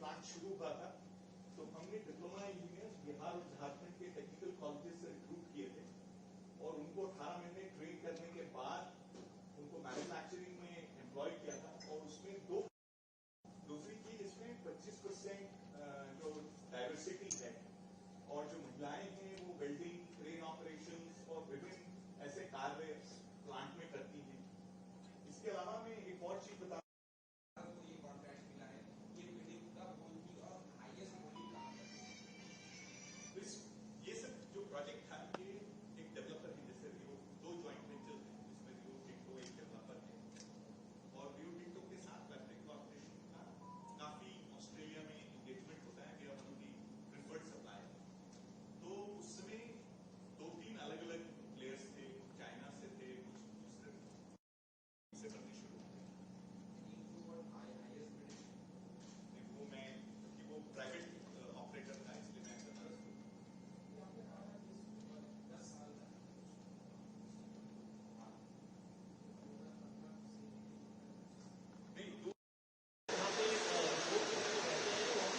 Plant शुरू हुआ था तो हमने डिप्लोमा इंजीनियर्स बिहार और झारखंड के टेक्निकल कॉलेजेस से रिक्रूट किए थे और उनको 18 महीने ट्रेन करने के बाद उनको मैन्युफैक्चरिंग में एम्प्लॉय किया था। और उसमें दूसरी चीज इसमें 25% जो डाइवर्सिटी है और जो महिलाएं हैं वो वेल्डिंग, क्रेन ऑपरेशंस और विभिन्न ऐसे कार्य प्लांट में करती हैं। इसके अलावा मैं एक और चीज बता ये कॉन्ट्रैक्ट मिला है, ये बिल्डिंग का बोली और हाईएस्ट बोली कहाँ पर? ये सब जो प्रोजेक्ट था ये एक डेवलपर है, जैसे रियो, 2 ज्वाइंट वेंचर है जिसमें रियो टिंटो एक डेवलपर है और रियो टिंटो के साथ वेल्टेक कॉर्पोरेशन का काफी ऑस्ट्रेलिया में एंगेजमेंट होता है, we are one of the preferred supplier. तो उस समय 2-3 अलग अलग प्लेयर्स थे, चाइना से थे, कुछ दूसरे से बनने शुरू हुए। वो प्राइवेट ऑपरेटर था इसलिए मैं करता हूँ। 10 साल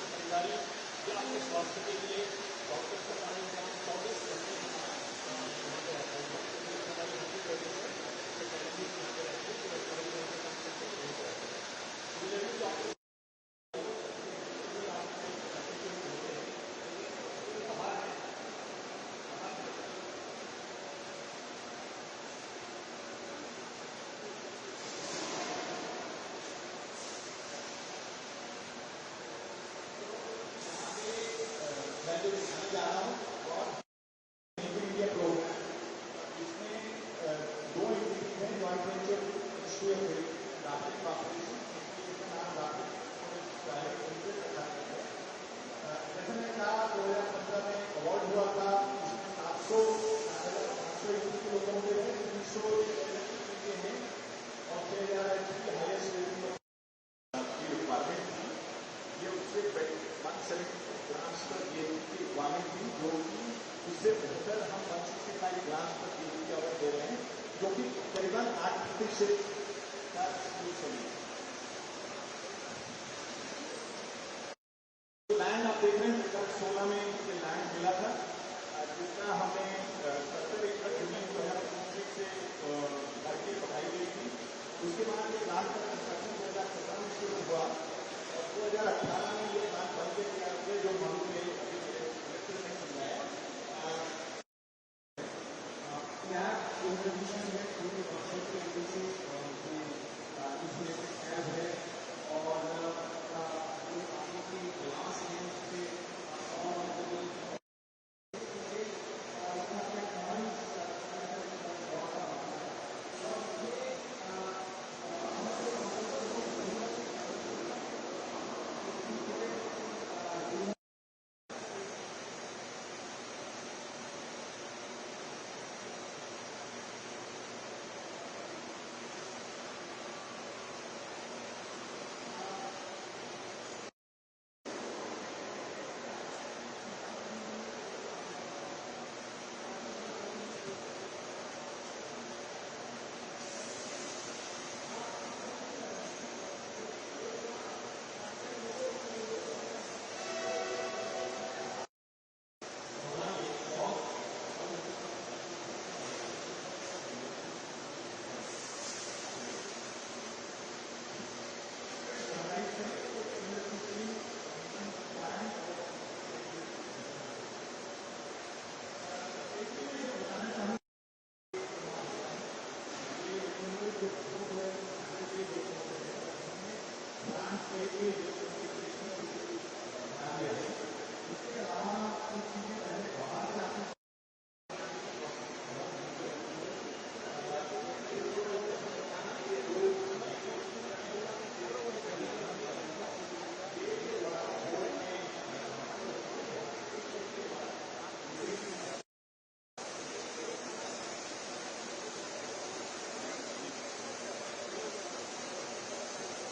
खरीदारी या अपने स्वास्थ्य के लिए डॉक्टर का कारण जहाँ 24 घंटे यहाँ पे रहता है। हमारी हल्की वजह से फैमिली यहाँ पे रहती है तो 24 घंटे कम से कम यहीं पे रहते हैं। सिमिलरली डॉक्टर मैं जो दिखाने जा रहा हूँ और इंडिया प्रोग्राम, इसमें 2 एंटिटीज हैं joint venture institute of rafting corporation, इसका नाम राफ्टिंग प्राइवेट लिमिटेड रखा गया है। जैसे मैंने कहा 2015 में अवार्ड हुआ था, इसमें 500 के लोगों के हैं, 300 के हैं और 6000 की हाईएस्ट रेटिंग की रिक्वायरमेंट थी। ये उससे 170 ग्राम्स पर गेहूं की रिक्वायरमेंट थी, जो कि उससे बेहतर हम 165 ग्राम्स पर गेहूं की ऑर्डर दे रहे हैं, जो कि करीबन 8% का सही। लैंड आप देख रहे हैं 2016 में ये लैंड मिला था, जिसका हमें 70 एकड़ जमीन 2019 से करके बढ़ाई गई थी। उसके बाद ये प्लांट का कंस्ट्रक्शन 2017 में शुरू हुआ और 2018 में ये प्लांट बन के तैयार हुए, जो हम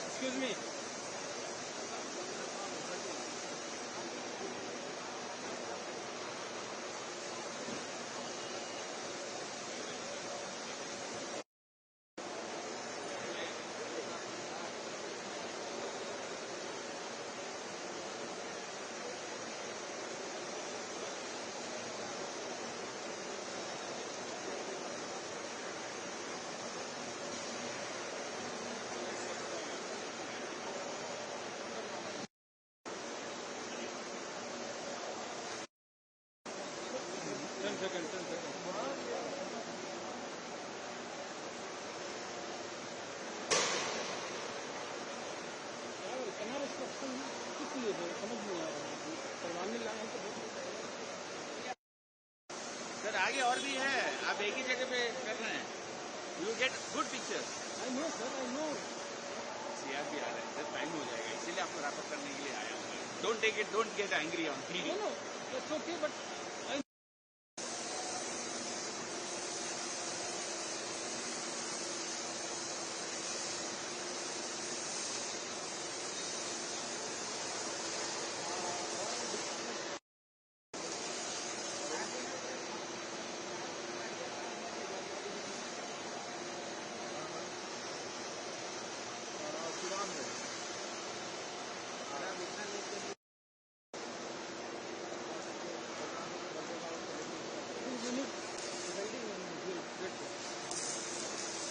Excuse me. आगे और भी है, आप एक ही जगह पे कर रहे हैं, you get good picture. I know, sir, I know. CR भी आ रहा है, सर टाइम हो जाएगा, इसीलिए आपको रैपअप करने के लिए आया हूँ। Don't take it, don't get angry on me. No, no, that's okay, but I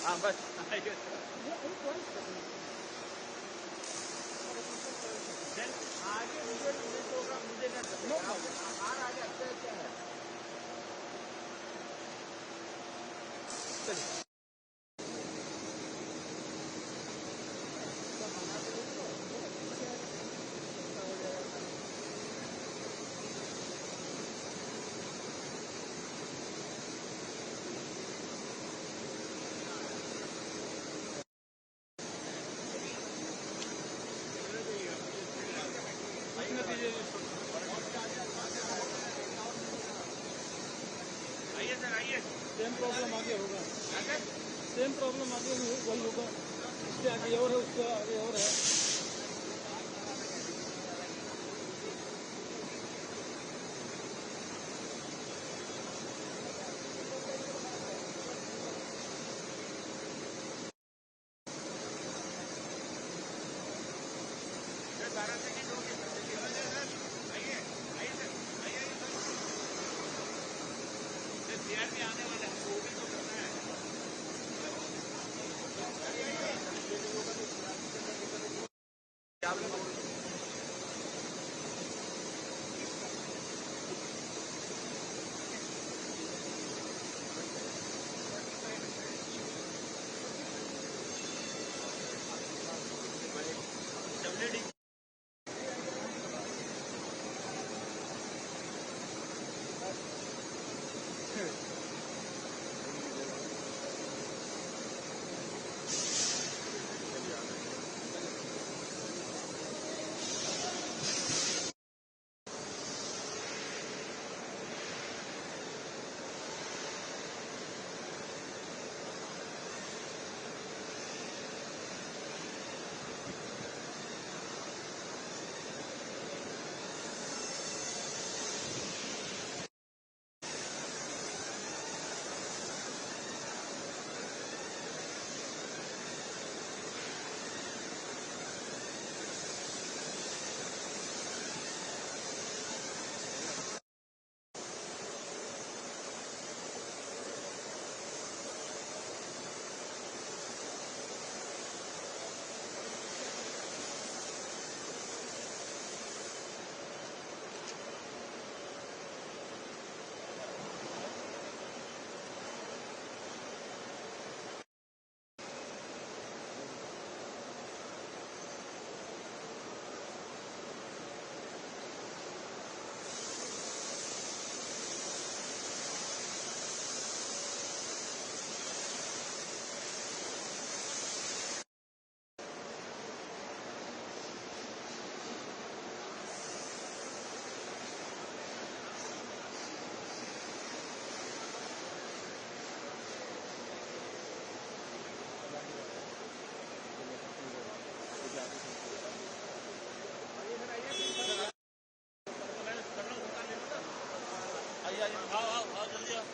हाँ बस आगे होगा मुझे ना हार आगे अच्छा क्या है। चलिए आइए सर आइए। सेम प्रॉब्लम आगे होगा, सेम प्रॉब्लम आगे भी वही होगा, इसके आगे और है, उसके आगे और है। सर 12 सेकंड हो गए सर, आइए आइए सर, आइए सर, सीआर भी आने वाला है, वो भी तो करना है। WD आओ जल्दी आओ।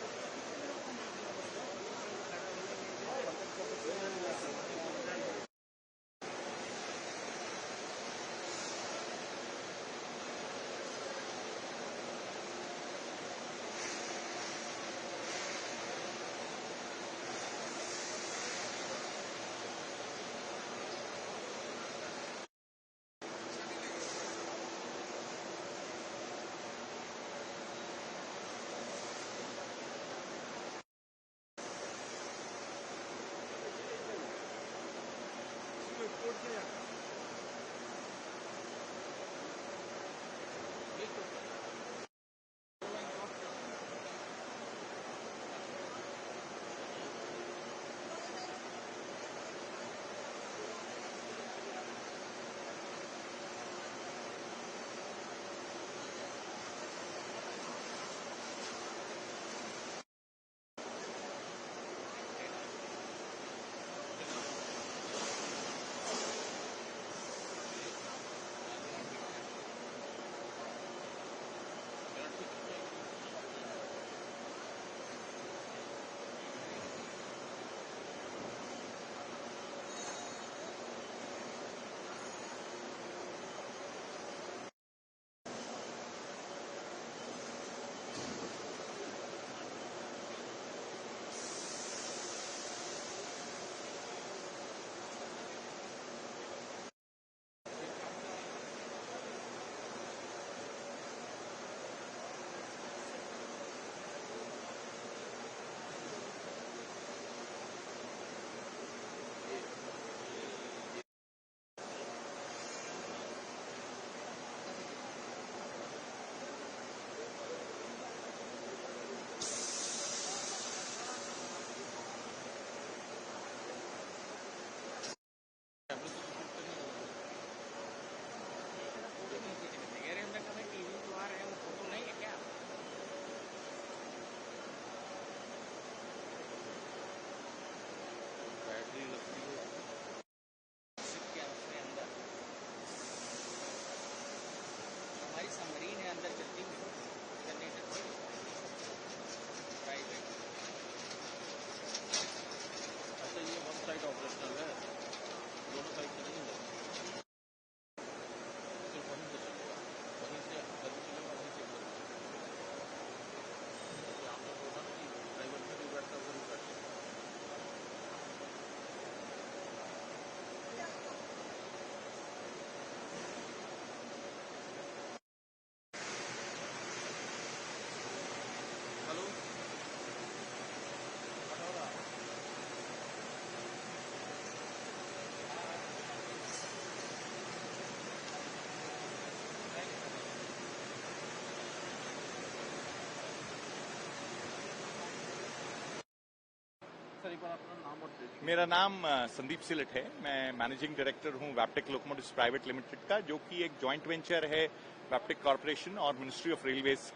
मेरा नाम संदीप सिलट है। मैं मैनेजिंग डायरेक्टर हूं वैप्टेक लोकोमोटिव्स प्राइवेट लिमिटेड का, जो कि एक जॉइंट वेंचर है वैप्टेक कॉर्पोरेशन और मिनिस्ट्री ऑफ रेलवेज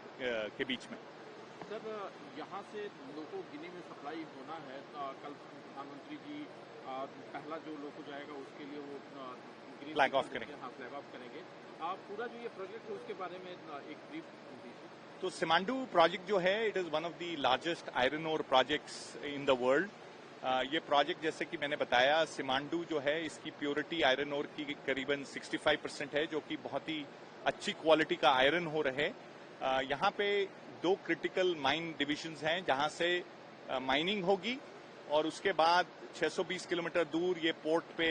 के बीच में। सर, यहाँ से लोको गिनी में सप्लाई होना है। कल प्रधानमंत्री जी पहला जो लोको जाएगा उसके लिए वो गिनी फ्लैग ऑफ करेंगे। हाँ, फ्लैग ऑफ करेंगे। पूरा जो ये प्रोजेक्ट है उसके बारे में एक ब्रीफ दीजिए। तो सिमांडू प्रोजेक्ट जो है, it is one of the largest iron ore projects in the world. ये प्रोजेक्ट जैसे कि मैंने बताया, सिमांडू जो है इसकी प्योरिटी आयरन ओर की करीबन 65% है, जो कि बहुत ही अच्छी क्वालिटी का आयरन हो रहे। यहाँ पे 2 क्रिटिकल माइन डिविजन्स हैं जहां से माइनिंग होगी, और उसके बाद 620 किलोमीटर दूर ये पोर्ट पे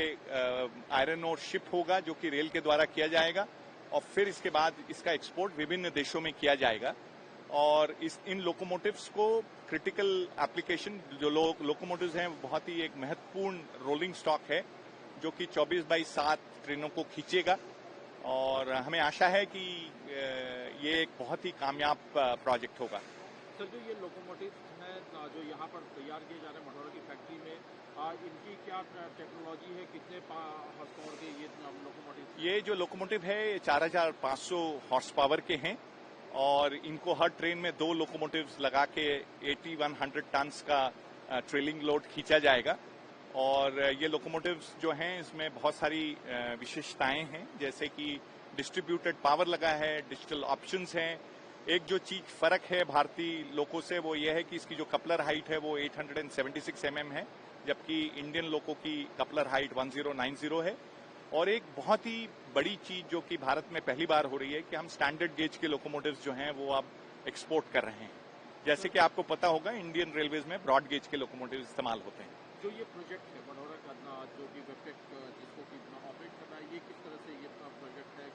आयरन ओर शिप होगा, जो कि रेल के द्वारा किया जाएगा, और फिर इसके बाद इसका एक्सपोर्ट विभिन्न देशों में किया जाएगा। और इन लोकोमोटिव्स को क्रिटिकल एप्लीकेशन, जो लोकोमोटिव्स हैं, बहुत ही एक महत्वपूर्ण रोलिंग स्टॉक है, जो कि 24/7 ट्रेनों को खींचेगा। और हमें आशा है कि ये एक बहुत ही कामयाब प्रोजेक्ट होगा। सर, जो ये लोकोमोटिव हैं जो यहाँ पर तैयार किए जा रहे हैं मढ़ौरा की फैक्ट्री में, इनकी क्या टेक्नोलॉजी है? कितने हॉर्स पावर के ये लोकोमोटिव? ये जो लोकोमोटिव है, ये 4500 हॉर्स पावर के हैं, और इनको हर ट्रेन में 2 लोकोमोटिव्स लगा के 8100 टन्स का ट्रेलिंग लोड खींचा जाएगा। और ये लोकोमोटिव्स जो हैं, इसमें बहुत सारी विशेषताएं हैं, जैसे कि डिस्ट्रीब्यूटेड पावर लगा है, डिजिटल ऑप्शंस हैं। एक जो चीज फर्क है भारतीय लोको से, वो ये है कि इसकी जो कपलर हाइट है वो 876 mm है, जबकि इंडियन लोको की कपलर हाइट 1090 है। और एक बहुत ही बड़ी चीज जो कि भारत में पहली बार हो रही है कि हम स्टैंडर्ड गेज के लोकोमोटिव्स जो हैं वो अब एक्सपोर्ट कर रहे हैं। जैसे कि आपको पता होगा, इंडियन रेलवेज में ब्रॉड गेज के लोकोमोटिव इस्तेमाल होते हैं। जो ये प्रोजेक्ट है मढ़ौरा का, जो कि वेबटेक जिसको कि ऑपरेट कर रहा है, ये किस तरह से ये प्रोजेक्ट है?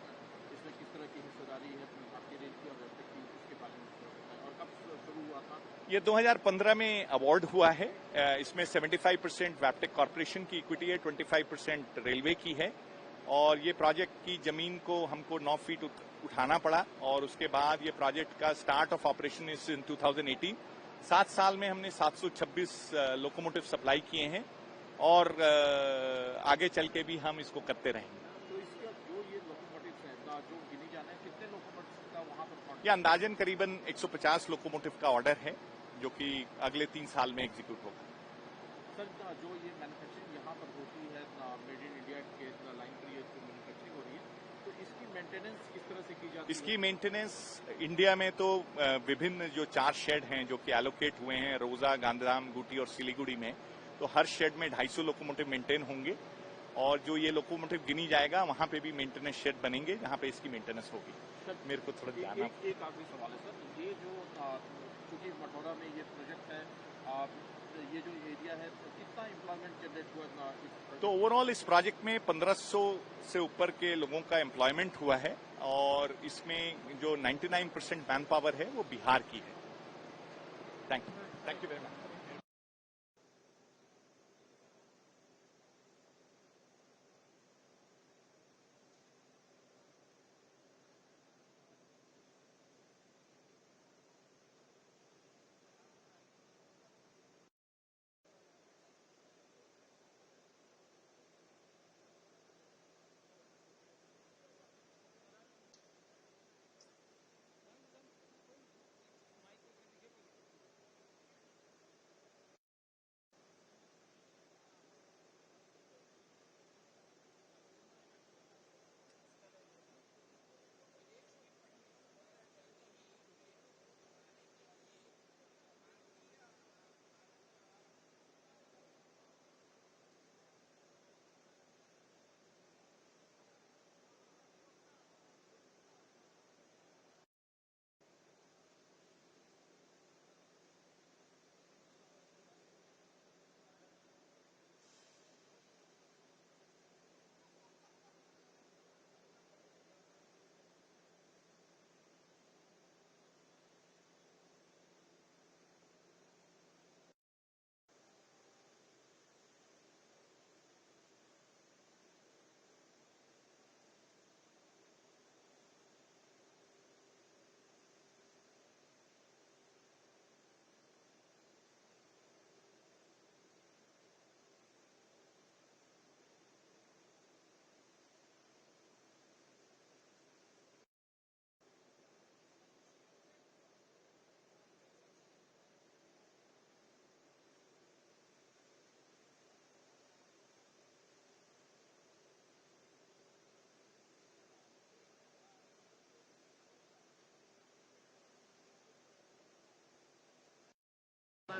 इसमें किस तरह की हिस्सेदारी है भारतीय रेल की और वेबटेक की, इसके बारे में बताएं। और कब शुरू हुआ था? ये 2015 में अवार्ड हुआ है। इसमें 75% वैप्टेक कॉर्पोरेशन की इक्विटी है, 25% रेलवे की है। और ये प्रोजेक्ट की जमीन को हमको 9 फीट उठाना पड़ा, और उसके बाद ये प्रोजेक्ट का start of operation is in 2018। 7 साल में हमने 726 लोकोमोटिव सप्लाई किए हैं, और आगे चल के भी हम इसको करते रहेंगे। तो इसका जो ये लोकोमोटिव्स हैं जो गिनी जाना है, कितने लोकोमोटिव्स का वहाँ पर? ये अंदाजन करीबन 150 लोकोमोटिव का ऑर्डर है, जो कि अगले 3 साल में एग्जीक्यूट होगा। सर, जो ये मैन्युफैक्चरिंग यहाँ पर होती है मेड इन इंडिया के लाइन पर ये जो मैन्युफैक्चरिंग हो रही है, तो इसकी मेंटेनेंस किस तरह से की जाती है? इसकी मेंटेनेंस इंडिया में तो विभिन्न जो 4 शेड हैं जो कि एलोकेट हुए हैं, रोजा, गांधीधाम, गुटी और सिलीगुड़ी में, तो हर शेड में 250 लोकोमोटिव मेंटेन होंगे। और जो ये लोकोमोटिव गिनी जाएगा, वहां पे भी मेंटेनेंस शेड बनेंगे जहां पे इसकी मेंटेनेंस होगी। मेरे को थोड़ा जानना। एक आखिरी सवाल है सर, ये जो क्योंकि मढ़ौरा में ये प्रोजेक्ट है, ये जो एरिया है, तो कितना एम्प्लॉयमेंट जनरेट हुआ? तो ओवरऑल इस प्रोजेक्ट में 1500 से ऊपर के लोगों का एम्प्लॉयमेंट हुआ है, और इसमें जो 99% मैन पावर है वो बिहार की है। Thank you very much.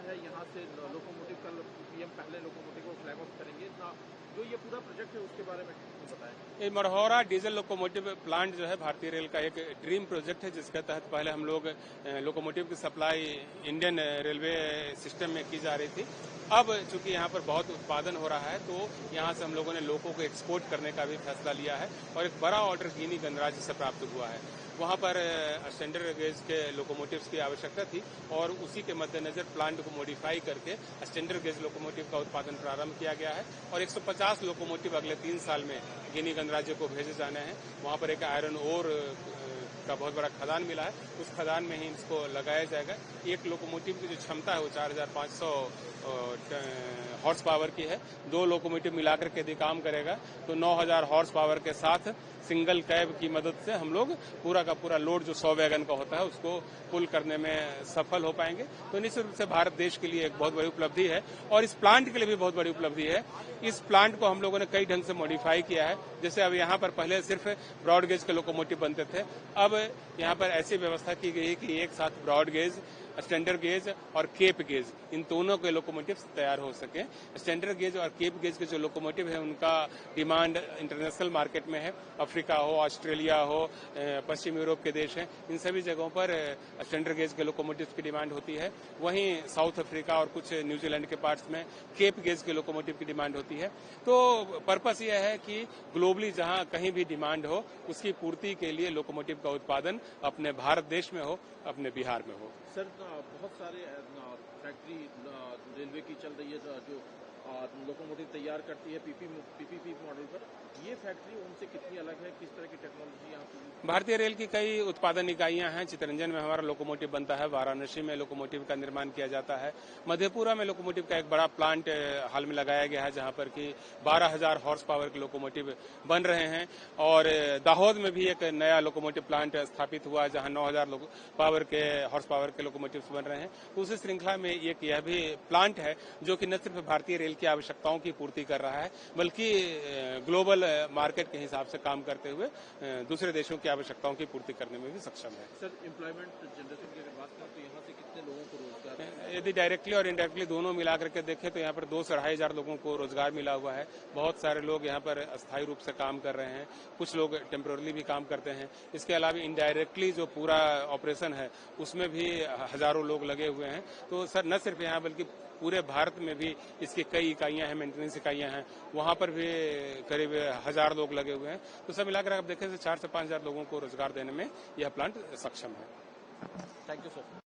है यहाँ से लोकोमोटिव का पीएम पहले लोकोमोटिव को फ्लैग ऑफ करेंगे ना, जो ये पूरा प्रोजेक्ट है उसके बारे में बताएं। ये मढ़ौरा डीजल लोकोमोटिव प्लांट जो है भारतीय रेल का एक ड्रीम प्रोजेक्ट है, जिसके तहत पहले हम लोग लोकोमोटिव की सप्लाई इंडियन रेलवे सिस्टम में की जा रही थी। अब चूंकि यहाँ पर बहुत उत्पादन हो रहा है तो यहाँ से हम लोगों ने लोगों को एक्सपोर्ट करने का भी फैसला लिया है और एक बड़ा ऑर्डर गिनी गणराज्य से प्राप्त हुआ है। वहाँ पर स्टैंडर्ड गेज के लोकोमोटिव्स की आवश्यकता थी और उसी के मद्देनजर प्लांट को मॉडिफाई करके स्टैंडर्ड गेज लोकोमोटिव का उत्पादन प्रारंभ किया गया है और 150 लोकोमोटिव अगले 3 साल में गिनी गणराज्य को भेजे जाने हैं। वहाँ पर एक आयरन ओर का बहुत बड़ा खदान मिला है, उस खदान में ही इसको लगाया जाएगा। एक लोकोमोटिव की जो क्षमता है वो 4500 हॉर्स पावर की है। 2 लोकोमोटिव मिलाकर के यदि काम करेगा तो 9000 हॉर्स पावर के साथ सिंगल कैब की मदद से हम लोग पूरा का पूरा लोड जो 100 वैगन का होता है उसको पुल करने में सफल हो पाएंगे। तो निश्चित रूप से भारत देश के लिए एक बहुत बड़ी उपलब्धि है और इस प्लांट के लिए भी बहुत बड़ी उपलब्धि है। इस प्लांट को हम लोगों ने कई ढंग से मॉडिफाई किया है। जैसे अब यहाँ पर पहले सिर्फ ब्रॉड गेज के लोकोमोटिव बनते थे, अब यहाँ पर ऐसी व्यवस्था की गई है कि एक साथ ब्रॉड गेज, स्टैंडर्ड गेज और केप गेज इन दोनों के लोकोमोटिव तैयार हो सके। स्टैंडर्ड गेज और केप गेज के जो लोकोमोटिव है उनका डिमांड इंटरनेशनल मार्केट में है। अफ्रीका हो, ऑस्ट्रेलिया हो, पश्चिम यूरोप के देश हैं, इन सभी जगहों पर स्टैंडर्ड गेज के लोकोमोटिव की डिमांड होती है। वहीं साउथ अफ्रीका और कुछ न्यूजीलैंड के पार्ट्स में केप गेज के लोकोमोटिव की डिमांड होती है। तो पर्पस यह है कि ग्लोबली जहां कहीं भी डिमांड हो उसकी पूर्ति के लिए लोकोमोटिव का उत्पादन अपने भारत देश में हो, अपने बिहार में हो। सर बहुत सारे फैक्ट्री रेलवे की चल रही है जो लोकोमोटिव तैयार करती है पीपीपी मॉडल पर, ये फैक्ट्री उनसे कितनी अलग है, किस तरह की टेक्नोलॉजी यहाँ पर? भारतीय रेल की कई उत्पादन इकाइयां हैं। चितरंजन में हमारा लोकोमोटिव बनता है, वाराणसी में लोकोमोटिव का निर्माण किया जाता है, मधेपुरा में लोकोमोटिव का एक बड़ा प्लांट हाल में लगाया गया है जहां पर कि 12000 हॉर्स पावर के लोकोमोटिव बन रहे हैं और दाहोद में भी एक नया लोकोमोटिव प्लांट स्थापित हुआ है जहां 9000 पावर के हॉर्स पावर के लोकोमोटिव बन रहे हैं। उसी श्रृंखला में एक यह भी प्लांट है जो कि न सिर्फ भारतीय रेल की आवश्यकताओं की पूर्ति कर रहा है बल्कि ग्लोबल मार्केट के हिसाब से काम करते हुए दूसरे देशों की आवश्यकताओं की पूर्ति करने में भी सक्षम है। सर एम्प्लॉयमेंट जनरेशन की अगर बात करें तो यहाँ से कितने लोगों को रोजगार, यदि डायरेक्टली और इनडायरेक्टली दोनों मिला करके देखें तो यहाँ पर 2 से 2500 लोगों को रोजगार मिला हुआ है। बहुत सारे लोग यहाँ पर अस्थायी रूप से काम कर रहे हैं, कुछ लोग टेम्पोरली भी काम करते हैं। इसके अलावा इनडायरेक्टली जो पूरा ऑपरेशन है उसमें भी हजारों लोग लगे हुए हैं। तो सर न सिर्फ यहाँ बल्कि पूरे भारत में भी इसकी कई इकाइयां हैं, मेंटेनेंस इकाइयां हैं, वहां पर भी करीब 1000 लोग लगे हुए हैं। तो सब मिलाकर आप देखें तो 4 से 5000 लोगों को रोजगार देने में यह प्लांट सक्षम है। Thank you sir.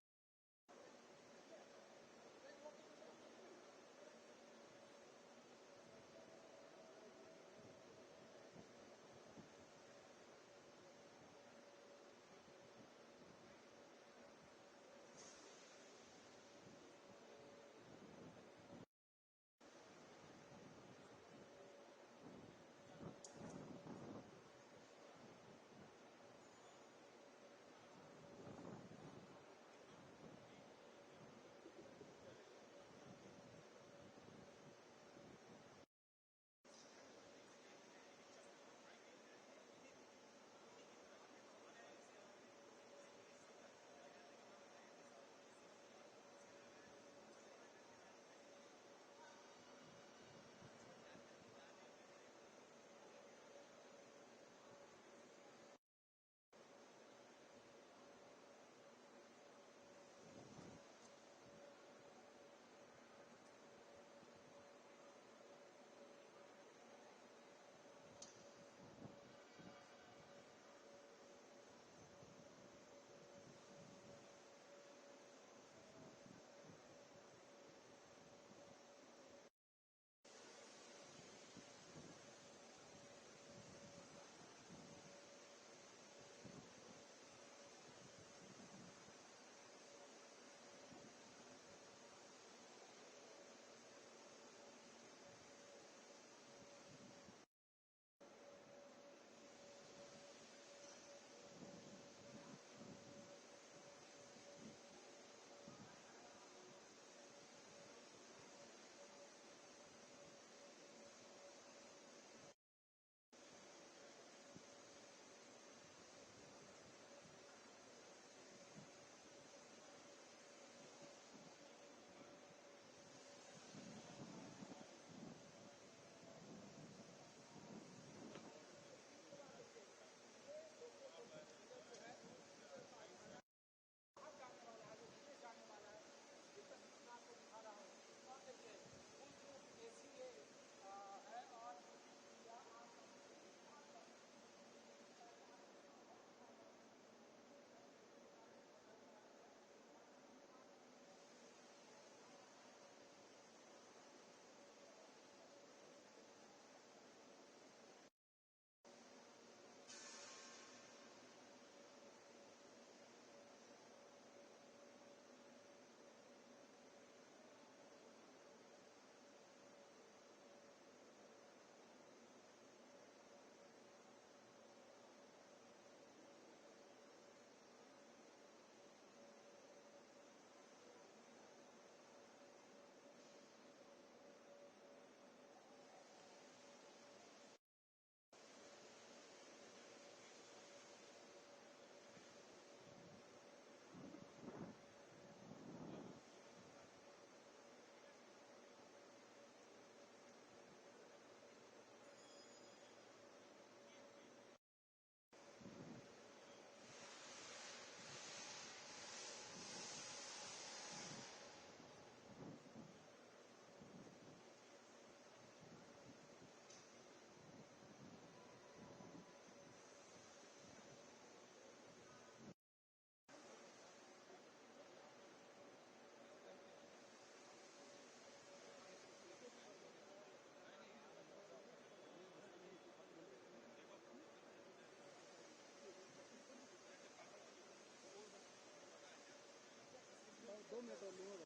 मिनट और लूँगा।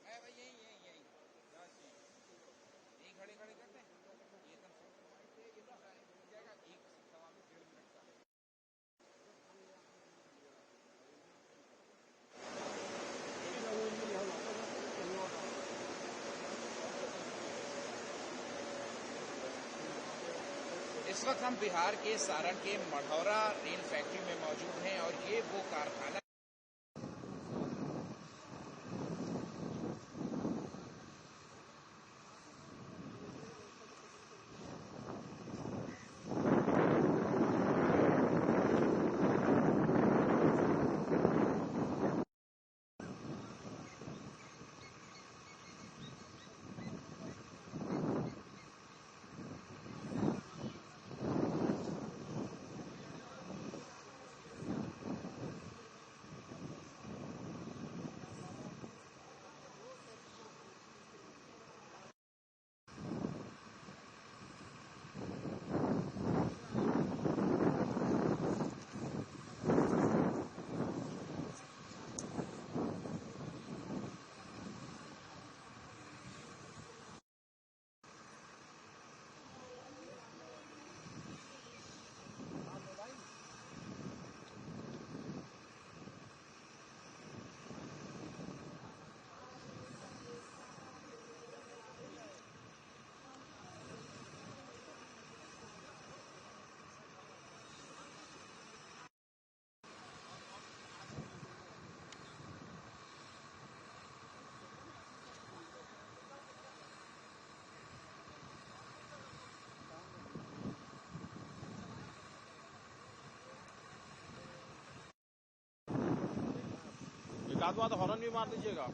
मैं भाई यही खड़े करते हैं ये एकदम जाएगा 1-1.5 मिनट का। इस वक्त हम बिहार के सारण के मढ़ौरा रेल फैक्ट्री में मौजूद हैं और ये वो कारखाना एक आध बार हॉर्न भी मार दीजिएगा।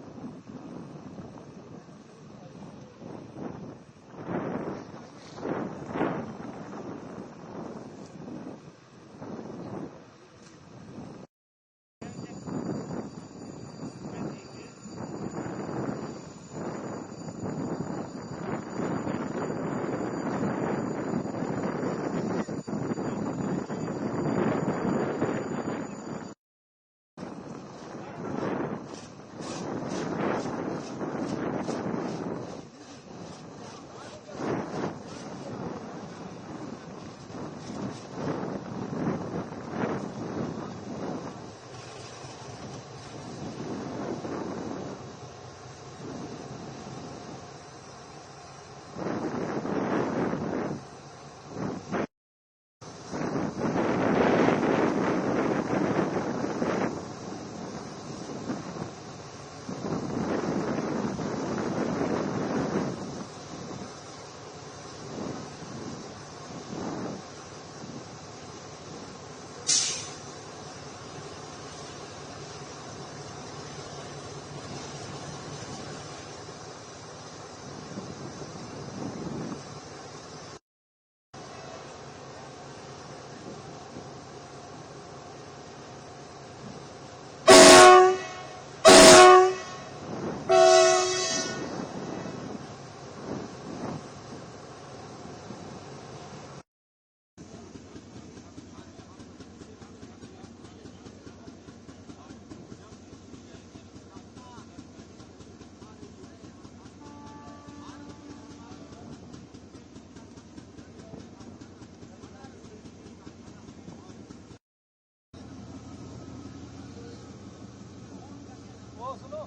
सुनो,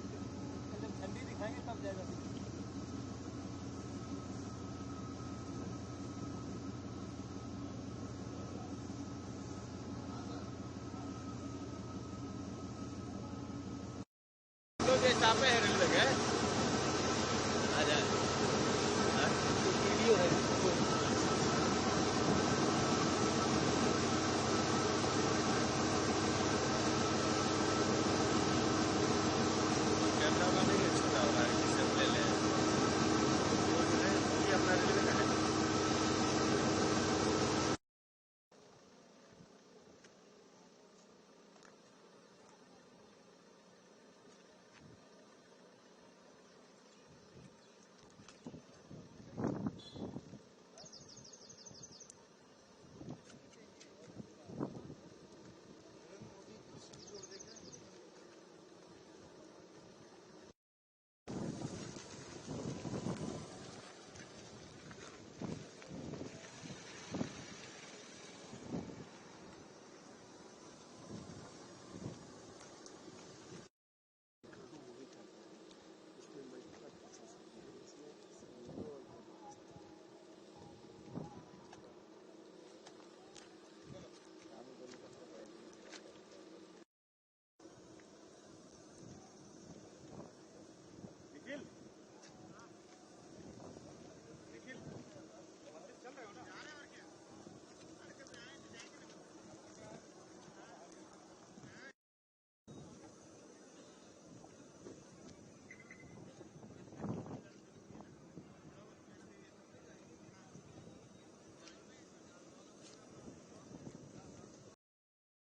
जब झंडी दिखाएंगे तब जाएगा। जैसा पे है रेलवे